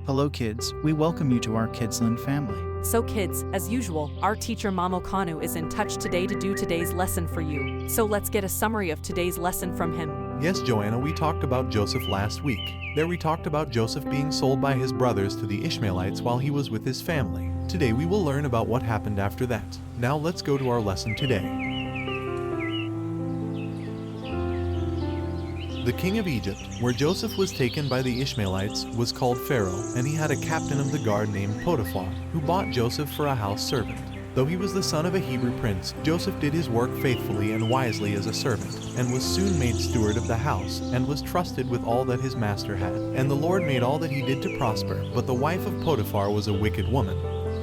Hello kids, we welcome you to our KIDSLAND family. So kids, as usual, our teacher Mamo Kanu is in touch today to do today's lesson for you. So let's get a summary of today's lesson from him. Yes, Joanna, we talked about Joseph last week. There we talked about Joseph being sold by his brothers to the Ishmaelites while he was with his family. Today we will learn about what happened after that. Now let's go to our lesson today. The king of Egypt, where Joseph was taken by the Ishmaelites, was called Pharaoh, and he had a captain of the guard named Potiphar, who bought Joseph for a house servant. Though he was the son of a Hebrew prince, Joseph did his work faithfully and wisely as a servant, and was soon made steward of the house, and was trusted with all that his master had. And the Lord made all that he did to prosper. But the wife of Potiphar was a wicked woman,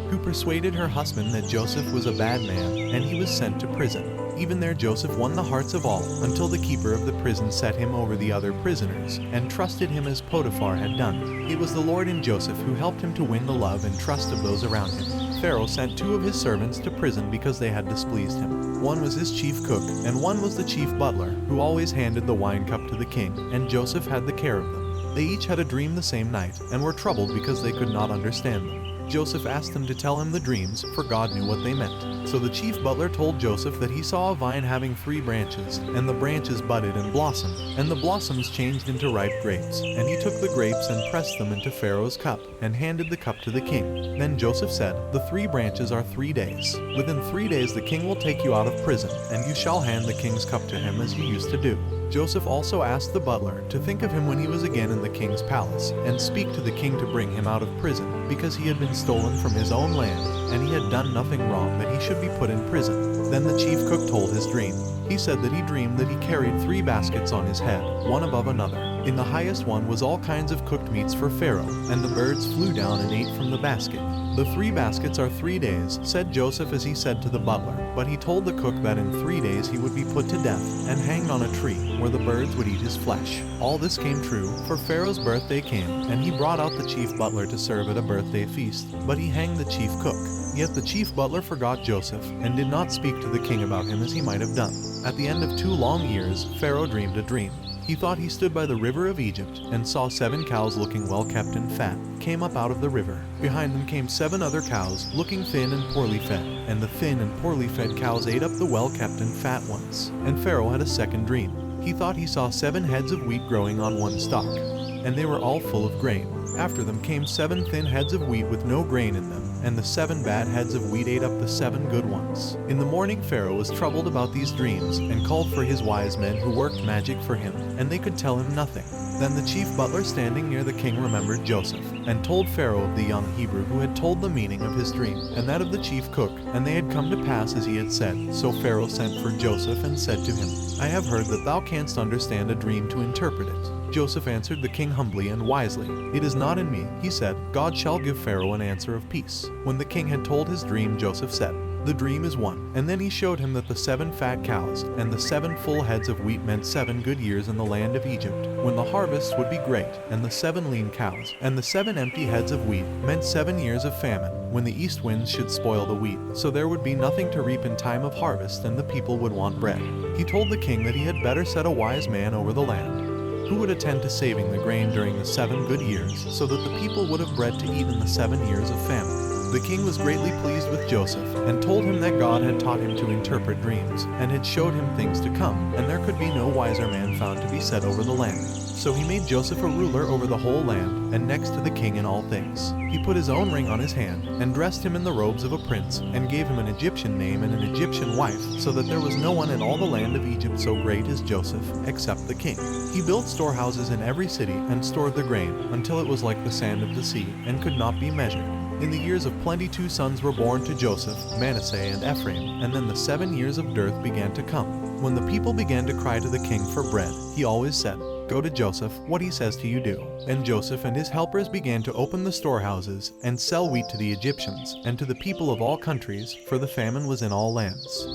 who persuaded her husband that Joseph was a bad man, and he was sent to prison. Even there Joseph won the hearts of all, until the keeper of the prison set him over the other prisoners, and trusted him as Potiphar had done. It was the Lord in Joseph who helped him to win the love and trust of those around him. Pharaoh sent 2 of his servants to prison because they had displeased him. One was his chief cook, and one was the chief butler, who always handed the wine cup to the king, and Joseph had the care of them. They each had a dream the same night, and were troubled because they could not understand them. Joseph asked them to tell him the dreams, for God knew what they meant. So the chief butler told Joseph that he saw a vine having 3 branches, and the branches budded and blossomed, and the blossoms changed into ripe grapes. And he took the grapes and pressed them into Pharaoh's cup, and handed the cup to the king. Then Joseph said, "The 3 branches are 3 days. Within 3 days the king will take you out of prison, and you shall hand the king's cup to him as you used to do." Joseph also asked the butler to think of him when he was again in the king's palace, and speak to the king to bring him out of prison, because he had been stolen from his own land, and he had done nothing wrong that he should be put in prison. Then the chief cook told his dream. He said that he dreamed that he carried 3 baskets on his head, one above another. In the highest one was all kinds of cooked meats for Pharaoh, and the birds flew down and ate from the basket. "The 3 baskets are 3 days," said Joseph as he said to the butler. But he told the cook that in 3 days he would be put to death, and hanged on a tree, where the birds would eat his flesh. All this came true, for Pharaoh's birthday came, and he brought out the chief butler to serve at a birthday feast. But he hanged the chief cook. Yet the chief butler forgot Joseph, and did not speak to the king about him as he might have done. At the end of 2 long years, Pharaoh dreamed a dream. He thought he stood by the river of Egypt, and saw 7 cows looking well kept and fat, came up out of the river. Behind them came 7 other cows, looking thin and poorly fed, and the thin and poorly fed cows ate up the well kept and fat ones. And Pharaoh had a second dream. He thought he saw 7 heads of wheat growing on one stalk, and they were all full of grain. After them came 7 thin heads of wheat with no grain in them, and the 7 bad heads of wheat ate up the 7 good ones. In the morning Pharaoh was troubled about these dreams, and called for his wise men who worked magic for him, and they could tell him nothing. Then the chief butler standing near the king remembered Joseph, and told Pharaoh of the young Hebrew who had told the meaning of his dream, and that of the chief cook, and they had come to pass as he had said. So Pharaoh sent for Joseph and said to him, "I have heard that thou canst understand a dream to interpret it." Joseph answered the king humbly and wisely. "It is not in me," he said. "God shall give Pharaoh an answer of peace." When the king had told his dream, Joseph said, "The dream is one." And then he showed him that the 7 fat cows and the 7 full heads of wheat meant 7 good years in the land of Egypt, when the harvest would be great, and the 7 lean cows and the 7 empty heads of wheat meant 7 years of famine, when the east winds should spoil the wheat, so there would be nothing to reap in time of harvest, and the people would want bread. He told the king that he had better set a wise man over the land, who would attend to saving the grain during the 7 good years, so that the people would have bread to eat in the 7 years of famine. The king was greatly pleased with Joseph, and told him that God had taught him to interpret dreams, and had showed him things to come, and there could be no wiser man found to be set over the land. So he made Joseph a ruler over the whole land, and next to the king in all things. He put his own ring on his hand, and dressed him in the robes of a prince, and gave him an Egyptian name and an Egyptian wife, so that there was no one in all the land of Egypt so great as Joseph, except the king. He built storehouses in every city, and stored the grain, until it was like the sand of the sea, and could not be measured. In the years of plenty 2 sons were born to Joseph, Manasseh and Ephraim, and then the 7 years of dearth began to come. When the people began to cry to the king for bread, he always said, "Go to Joseph, what he says to you do." And Joseph and his helpers began to open the storehouses, and sell wheat to the Egyptians, and to the people of all countries, for the famine was in all lands.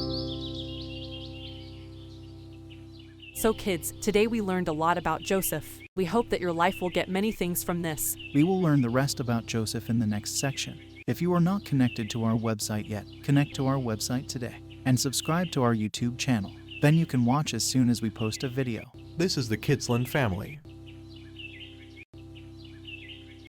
So kids, today we learned a lot about Joseph. We hope that your life will get many things from this. We will learn the rest about Joseph in the next section. If you are not connected to our website yet, connect to our website today, and subscribe to our YouTube channel. Then you can watch as soon as we post a video. This is the KIDSLAND family.